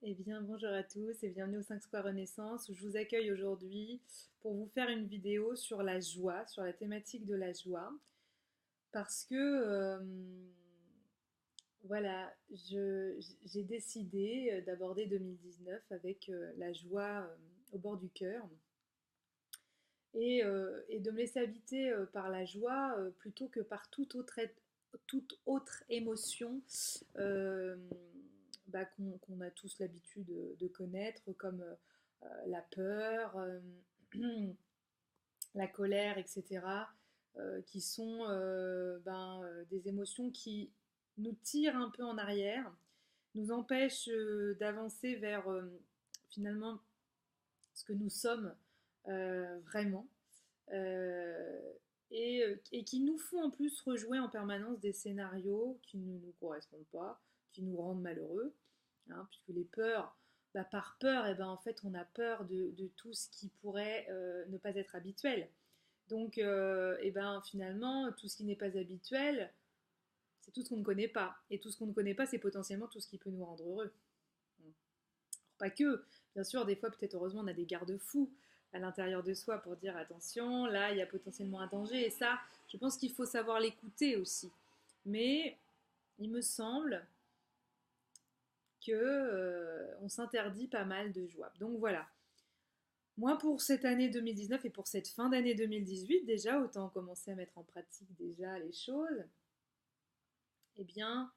Eh bien, bonjour à tous et bienvenue au 5 Square Renaissance où je vous accueille aujourd'hui pour vous faire une vidéo sur la joie, sur la thématique de la joie. Parce que, voilà, j'ai décidé d'aborder 2019 avec la joie au bord du cœur et de me laisser habiter par la joie plutôt que par toute autre émotion euh, qu'on a tous l'habitude de connaître, comme la peur, la colère, etc., qui sont des émotions qui nous tirent un peu en arrière, nous empêchent d'avancer vers finalement ce que nous sommes vraiment. euh, et qui nous font en plus rejouer en permanence des scénarios qui ne nous correspondent pas, qui nous rendent malheureux, hein, puisque les peurs, par peur, et ben, en fait, on a peur de tout ce qui pourrait ne pas être habituel. Donc, et ben, finalement, tout ce qui n'est pas habituel, c'est tout ce qu'on ne connaît pas. Et tout ce qu'on ne connaît pas, c'est potentiellement tout ce qui peut nous rendre heureux. Pas que, bien sûr, des fois, peut-être heureusement, on a des garde-fous à l'intérieur de soi pour dire attention, là, il y a potentiellement un danger. Et ça, je pense qu'il faut savoir l'écouter aussi. Mais il me semble que on s'interdit pas mal de joie. Donc voilà. Moi, pour cette année 2019 et pour cette fin d'année 2018, déjà, autant commencer à mettre en pratique déjà les choses. Eh bien,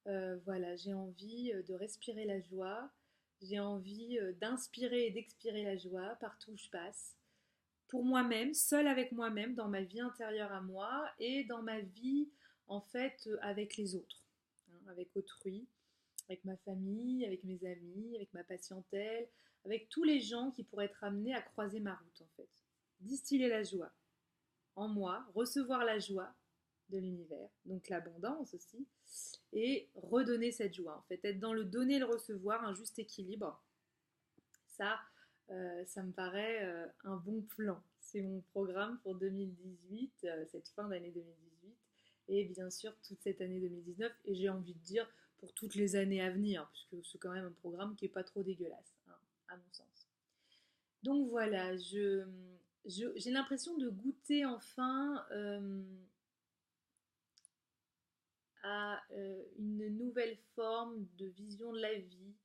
voilà, j'ai envie de respirer la joie, j'ai envie d'inspirer et d'expirer la joie partout où je passe, pour moi-même, seule avec moi-même, dans ma vie intérieure à moi et dans ma vie en fait avec les autres, hein, avec autrui, avec ma famille, avec mes amis, avec ma patientèle, avec tous les gens qui pourraient être amenés à croiser ma route en fait. Distiller la joie en moi, recevoir la joie de l'univers, donc l'abondance aussi, et redonner cette joie. En fait, être dans le donner et le recevoir, un juste équilibre, ça, ça me paraît un bon plan. C'est mon programme pour 2018, cette fin d'année 2018, et bien sûr toute cette année 2019, et j'ai envie de dire pour toutes les années à venir, puisque c'est quand même un programme qui n'est pas trop dégueulasse, hein, à mon sens. Donc voilà, j'ai l'impression de goûter enfin à une nouvelle forme de vision de la vie,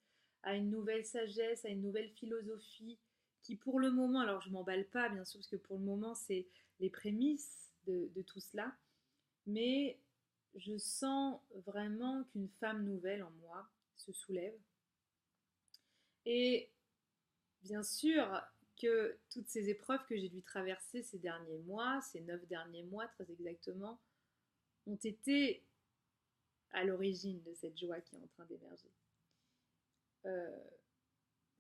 à une nouvelle sagesse, à une nouvelle philosophie qui pour le moment, alors je m'emballe pas bien sûr parce que pour le moment c'est les prémices de tout cela, mais je sens vraiment qu'une femme nouvelle en moi se soulève. Et bien sûr que toutes ces épreuves que j'ai dû traverser ces derniers mois, ces 9 derniers mois très exactement, ont été à l'origine de cette joie qui est en train d'émerger. Euh,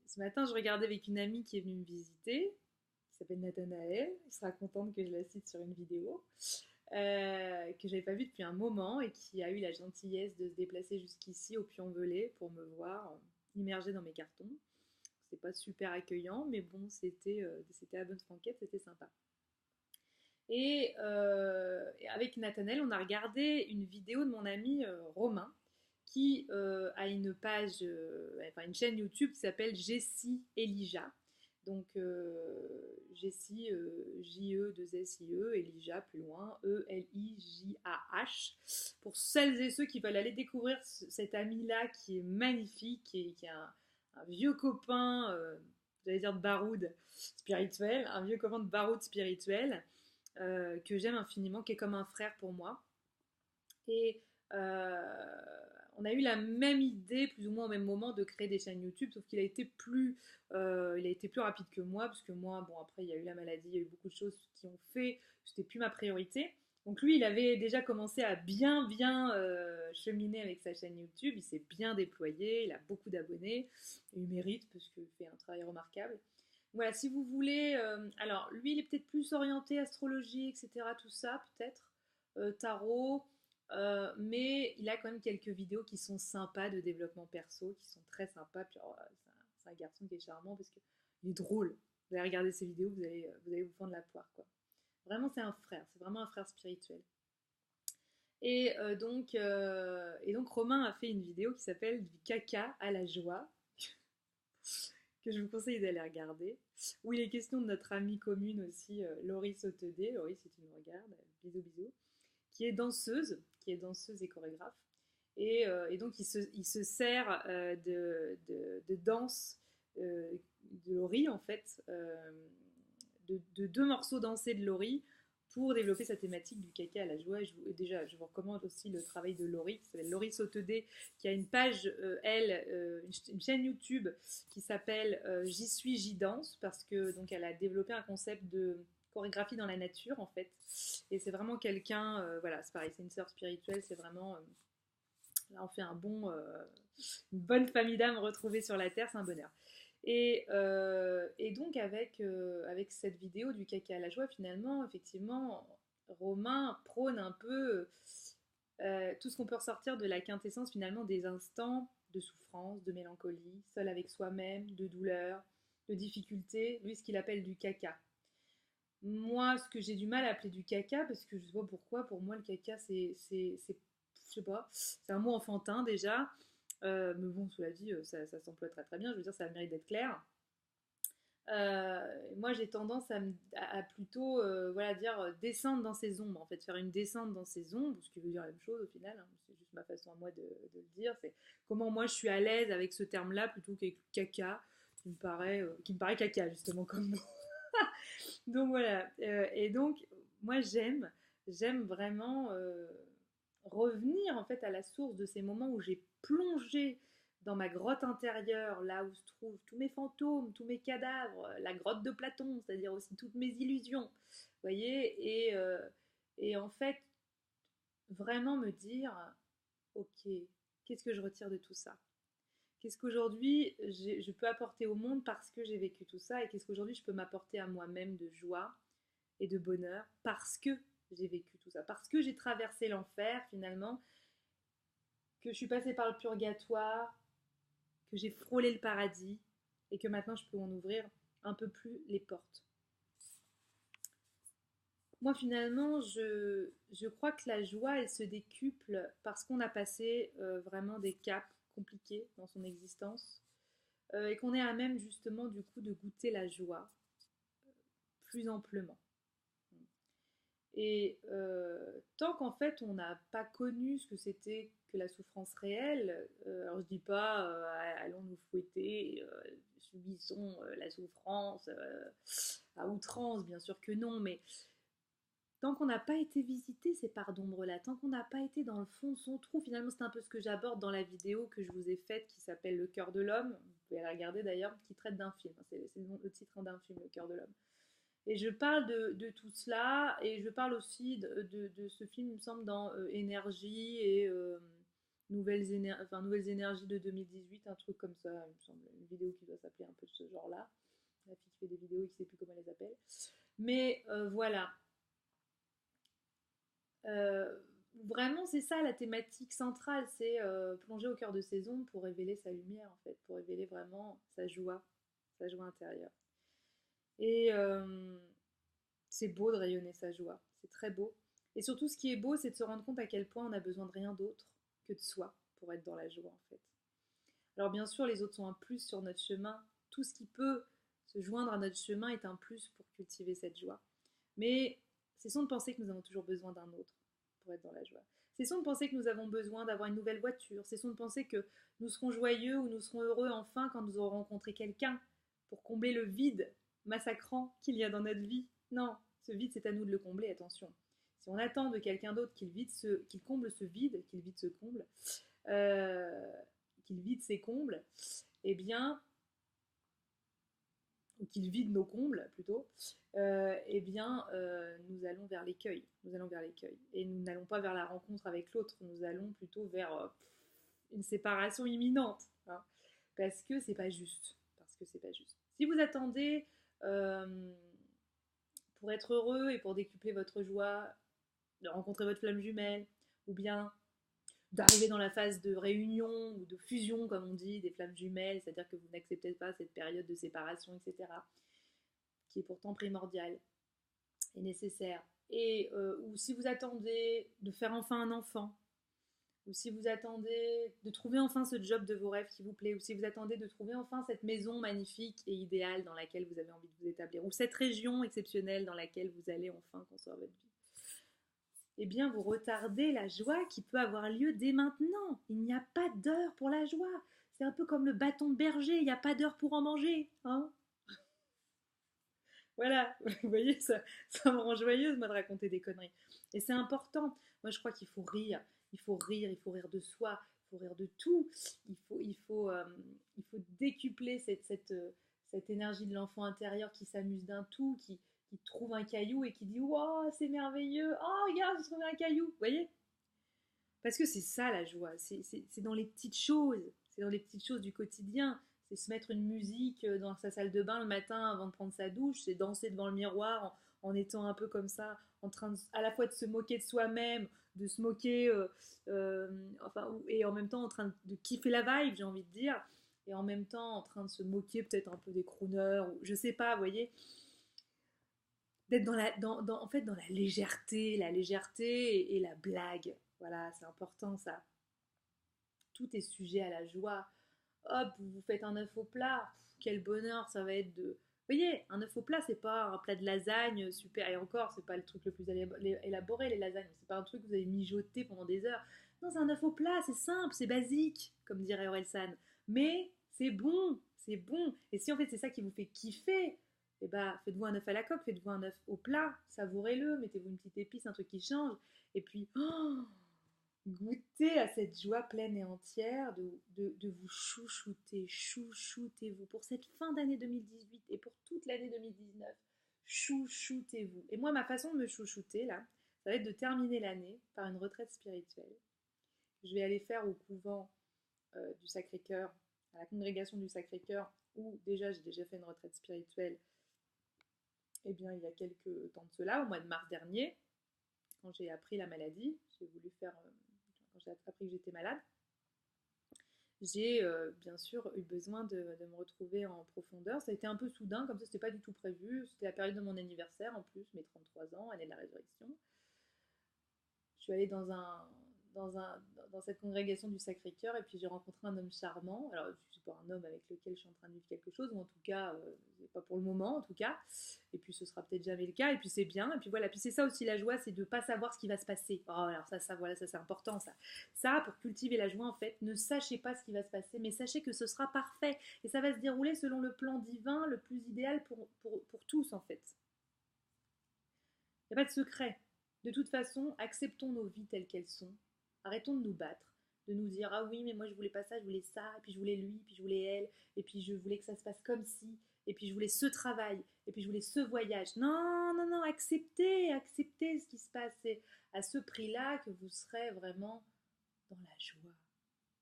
Ce matin, je regardais avec une amie qui est venue me visiter, qui s'appelle Nathanaël. Elle sera contente que je la cite sur une vidéo, que j'avais pas vue depuis un moment et qui a eu la gentillesse de se déplacer jusqu'ici au Puy-en-Velay pour me voir immergée dans mes cartons. C'était pas super accueillant, mais bon, c'était à bonne franquette, c'était sympa. Et avec Nathanaël, on a regardé une vidéo de mon ami Romain, qui a une page, enfin une chaîne YouTube qui s'appelle Jessie Elijah. Donc Jessie, J-E-2-S-I-E, Elijah plus loin, E-L-I-J-A-H. Pour celles et ceux qui veulent aller découvrir cet ami-là qui est magnifique et qui est un vieux copain, j'allais dire de baroud spirituel, un vieux copain de baroud spirituel que j'aime infiniment, qui est comme un frère pour moi. Et on a eu la même idée, plus ou moins au même moment, de créer des chaînes YouTube, sauf qu'il il a été plus rapide que moi, parce que moi, bon, après, il y a eu la maladie, il y a eu beaucoup de choses qui ont fait que c'était plus ma priorité. Donc lui, il avait déjà commencé à bien cheminer avec sa chaîne YouTube, il s'est bien déployé, il a beaucoup d'abonnés, et il mérite, parce qu'il fait un travail remarquable. Voilà, si vous voulez. Alors, lui, il est peut-être plus orienté astrologie, etc. Tout ça, peut-être. Tarot. Mais il a quand même quelques vidéos qui sont sympas de développement perso, qui sont très sympas. Puis, c'est un garçon qui est charmant parce qu'il est drôle. Vous allez regarder ses vidéos, vous allez vous fendre la poire, quoi. Vraiment, c'est un frère. C'est vraiment un frère spirituel. Et donc Romain a fait une vidéo qui s'appelle Du caca à la joie. que je vous conseille d'aller regarder, où il est question de notre amie commune aussi, Laurie Sautedé. Laurie, si tu me regardes, bisous bisous, qui est danseuse et chorégraphe. Et donc il se sert de danse de Laurie en fait, de deux morceaux dansés de Laurie pour développer sa thématique du caca à la joie. Je vous recommande aussi le travail de Laurie, qui s'appelle Laurie Sautedé, qui a une page, une chaîne YouTube qui s'appelle J'y suis, j'y danse, parce que donc elle a développé un concept de chorégraphie dans la nature en fait. Et c'est vraiment quelqu'un, voilà, c'est pareil, c'est une sœur spirituelle, c'est vraiment, là on fait une bonne famille d'âmes retrouvées sur la terre, c'est un bonheur. Et donc avec cette vidéo du caca à la joie, finalement, effectivement, Romain prône un peu tout ce qu'on peut ressortir de la quintessence finalement des instants de souffrance, de mélancolie, seul avec soi-même, de douleur, de difficulté, lui ce qu'il appelle du caca. Moi, ce que j'ai du mal à appeler du caca, parce que je sais pas pourquoi, pour moi le caca je sais pas, c'est un mot enfantin déjà. Mais bon, cela dit, ça s'emploie très très bien. Je veux dire, ça a le mérite d'être clair. Moi, j'ai tendance à plutôt voilà, dire descendre dans ses ombres, en fait, faire une descente dans ses ombres, ce qui veut dire la même chose au final, hein, c'est juste ma façon à moi de le dire, c'est comment moi je suis à l'aise avec ce terme-là plutôt qu'avec caca, qui me paraît caca justement comme mot. Donc voilà, et donc moi j'aime vraiment revenir en fait à la source de ces moments où j'ai plongé dans ma grotte intérieure, là où se trouvent tous mes fantômes, tous mes cadavres, la grotte de Platon, c'est-à-dire aussi toutes mes illusions, vous voyez, et en fait vraiment me dire, ok, qu'est-ce que je retire de tout ça? Qu'est-ce qu'aujourd'hui je peux apporter au monde parce que j'ai vécu tout ça, et qu'est-ce qu'aujourd'hui je peux m'apporter à moi-même de joie et de bonheur parce que j'ai vécu tout ça, parce que j'ai traversé l'enfer finalement, que je suis passée par le purgatoire, que j'ai frôlé le paradis et que maintenant je peux en ouvrir un peu plus les portes. Moi finalement, je crois que la joie, elle se décuple parce qu'on a passé vraiment des caps compliqués dans son existence, et qu'on est à même justement du coup de goûter la joie plus amplement. Et tant qu'en fait on n'a pas connu ce que c'était que la souffrance réelle, alors je dis pas allons nous fouetter, subissons la souffrance à outrance, bien sûr que non, mais tant qu'on n'a pas été visité ces parts d'ombre-là, tant qu'on n'a pas été dans le fond de son trou, finalement c'est un peu ce que j'aborde dans la vidéo que je vous ai faite qui s'appelle Le cœur de l'homme, vous pouvez la regarder d'ailleurs, qui traite d'un film, c'est le titre d'un film, Le cœur de l'homme. Et je parle de tout cela, et je parle aussi de ce film, il me semble, dans Énergie et Nouvelles énergies de 2018, un truc comme ça, il me semble, une vidéo qui doit s'appeler un peu de ce genre-là. La fille qui fait des vidéos, il ne sait plus comment elle les appelle. Mais voilà. Euh, Vraiment, c'est ça la thématique centrale, c'est plonger au cœur de ses ombres pour révéler sa lumière, en fait, pour révéler vraiment sa joie intérieure. Et c'est beau de rayonner sa joie, c'est très beau. Et surtout, ce qui est beau, c'est de se rendre compte à quel point on a besoin de rien d'autre que de soi pour être dans la joie, en fait. Alors bien sûr, les autres sont un plus sur notre chemin. Tout ce qui peut se joindre à notre chemin est un plus pour cultiver cette joie. Mais cessons de penser que nous avons toujours besoin d'un autre pour être dans la joie. Cessons de penser que nous avons besoin d'avoir une nouvelle voiture. Cessons de penser que nous serons joyeux ou nous serons heureux enfin quand nous aurons rencontré quelqu'un pour combler le vide massacrant qu'il y a dans notre vie. Non, ce vide, c'est à nous de le combler, attention. Si on attend de quelqu'un d'autre qu'il comble ce vide, qu'il vide ce comble, euh, qu'il vide ses combles, eh bien, ou qu'il vide nos combles plutôt, eh bien, nous allons vers l'écueil. Nous allons vers l'écueil. Et nous n'allons pas vers la rencontre avec l'autre, nous allons plutôt vers une séparation imminente. Hein, parce que c'est pas juste. Parce que c'est pas juste. Si vous attendez pour être heureux et pour décupler votre joie, de rencontrer votre flamme jumelle, ou bien d'arriver dans la phase de réunion ou de fusion, comme on dit, des flammes jumelles, c'est-à-dire que vous n'acceptez pas cette période de séparation, etc., qui est pourtant primordiale et nécessaire. Et ou si vous attendez de faire enfin un enfant, ou si vous attendez de trouver enfin ce job de vos rêves qui vous plaît, ou si vous attendez de trouver enfin cette maison magnifique et idéale dans laquelle vous avez envie de vous établir, ou cette région exceptionnelle dans laquelle vous allez enfin construire votre vie, eh bien vous retardez la joie qui peut avoir lieu dès maintenant. Il n'y a pas d'heure pour la joie. C'est un peu comme le bâton de berger, il n'y a pas d'heure pour en manger. Hein, voilà, vous voyez, ça me rend joyeuse, moi, de raconter des conneries. Et c'est important. Moi, je crois qu'il faut rire. Il faut rire, il faut rire de soi, il faut rire de tout. Il faut décupler cette énergie de l'enfant intérieur qui s'amuse d'un tout, qui trouve un caillou et qui dit wow, c'est merveilleux. Oh, regarde, j'ai trouvé un caillou. Vous voyez? Parce que c'est ça la joie. C'est dans les petites choses. C'est dans les petites choses du quotidien. C'est se mettre une musique dans sa salle de bain le matin avant de prendre sa douche. C'est danser devant le miroir en étant un peu comme ça, en train à la fois de se moquer de soi-même, de se moquer, enfin, et en même temps en train de kiffer la vibe, j'ai envie de dire, et en même temps en train de se moquer peut-être un peu des crooners, ou je sais pas, vous voyez, d'être en fait, dans la légèreté et la blague. Voilà, c'est important ça. Tout est sujet à la joie. Hop, vous faites un œuf au plat, quel bonheur ça va être de... Vous voyez, un œuf au plat, c'est pas un plat de lasagne super, et encore, c'est pas le truc le plus élaboré, les lasagnes, c'est pas un truc que vous avez mijoté pendant des heures. Non, c'est un œuf au plat, c'est simple, c'est basique, comme dirait Orelsan. Mais c'est bon, c'est bon. Et si en fait c'est ça qui vous fait kiffer, eh ben, faites-vous un œuf à la coque, faites-vous un œuf au plat, savourez-le, mettez-vous une petite épice, un truc qui change, et puis, oh, goûtez à cette joie pleine et entière de vous chouchouter, chouchoutez-vous pour cette fin d'année 2018 et pour toute l'année 2019. Chouchoutez-vous. Et moi, ma façon de me chouchouter, là, ça va être de terminer l'année par une retraite spirituelle. Je vais aller faire au couvent du Sacré-Cœur, à la congrégation du Sacré-Cœur, où déjà j'ai déjà fait une retraite spirituelle, eh bien, il y a quelques temps de cela, au mois de mars dernier, quand j'ai appris la maladie, j'ai voulu faire, quand j'ai appris que j'étais malade, j'ai bien sûr eu besoin de me retrouver en profondeur. Ça a été un peu soudain, comme ça, c'était pas du tout prévu. C'était la période de mon anniversaire en plus, mes 33 ans, année de la résurrection. Je suis allée dans, un, dans cette congrégation du Sacré-Cœur et puis j'ai rencontré un homme charmant. Alors, je suis pas un homme avec lequel je suis en train de vivre quelque chose, ou en tout cas, pas pour le moment en tout cas. Et puis ce sera peut-être jamais le cas, et puis c'est bien. Et puis voilà, puis c'est ça aussi la joie, c'est de pas savoir ce qui va se passer. Oh, alors ça, voilà, ça c'est important ça. Ça, pour cultiver la joie en fait, ne sachez pas ce qui va se passer, mais sachez que ce sera parfait. Et ça va se dérouler selon le plan divin le plus idéal pour tous en fait. Il n'y a pas de secret. De toute façon, acceptons nos vies telles qu'elles sont. Arrêtons de nous battre, de nous dire ah oui, mais moi je voulais pas ça, je voulais ça, et puis je voulais lui, puis je voulais elle, et puis je voulais que ça se passe comme ci, et puis je voulais ce travail, et puis je voulais ce voyage. Non, non, non, acceptez, acceptez ce qui se passe. C'est à ce prix-là que vous serez vraiment dans la joie.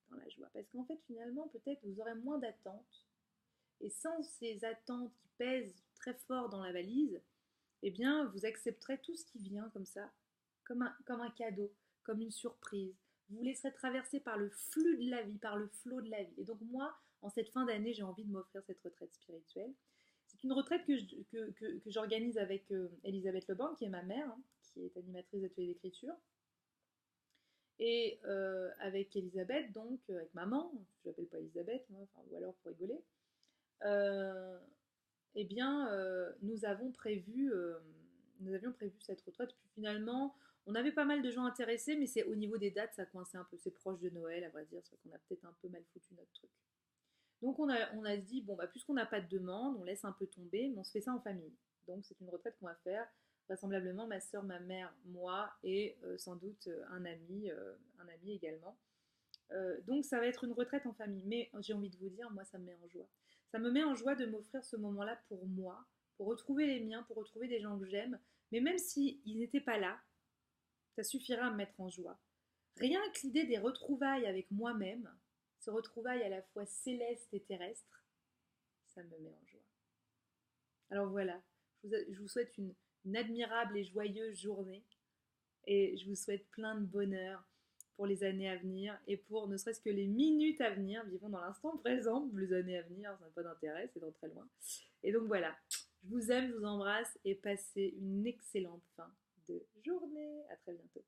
Dans la joie. Parce qu'en fait, finalement, peut-être vous aurez moins d'attentes. Et sans ces attentes qui pèsent très fort dans la valise, eh bien, vous accepterez tout ce qui vient comme ça, comme un cadeau, comme une surprise. Vous vous laisserez traverser par le flux de la vie, par le flot de la vie. Et donc moi, en cette fin d'année, j'ai envie de m'offrir cette retraite spirituelle. C'est une retraite que j'organise avec Elisabeth Leborn, qui est ma mère, hein, qui est animatrice d'atelier d'écriture. Et avec Elisabeth, donc, avec maman, je l'appelle pas Elisabeth, moi, enfin, ou alors pour rigoler, euh, eh bien, nous avions prévu cette retraite. Puis finalement, on avait pas mal de gens intéressés, mais c'est au niveau des dates, ça coinçait un peu. C'est proche de Noël, à vrai dire, c'est qu'on a peut-être un peu mal foutu notre truc. Donc on a dit, bon, bah, puisqu'on n'a pas de demande, on laisse un peu tomber, mais on se fait ça en famille. Donc c'est une retraite qu'on va faire, vraisemblablement ma soeur, ma mère, moi et sans doute un ami également. Donc ça va être une retraite en famille. Mais j'ai envie de vous dire, moi ça me met en joie. Ça me met en joie de m'offrir ce moment-là pour moi, pour retrouver les miens, pour retrouver des gens que j'aime. Mais même s'ils n'étaient pas là, ça suffira à me mettre en joie. Rien que l'idée des retrouvailles avec moi-même, ce retrouvailles à la fois céleste et terrestre, ça me met en joie. Alors voilà, je vous souhaite une admirable et joyeuse journée et je vous souhaite plein de bonheur pour les années à venir et pour ne serait-ce que les minutes à venir. Vivons dans l'instant présent, les années à venir, ça n'a pas d'intérêt, c'est dans très loin. Et donc voilà, je vous aime, je vous embrasse et passez une excellente fin de journée. À très bientôt.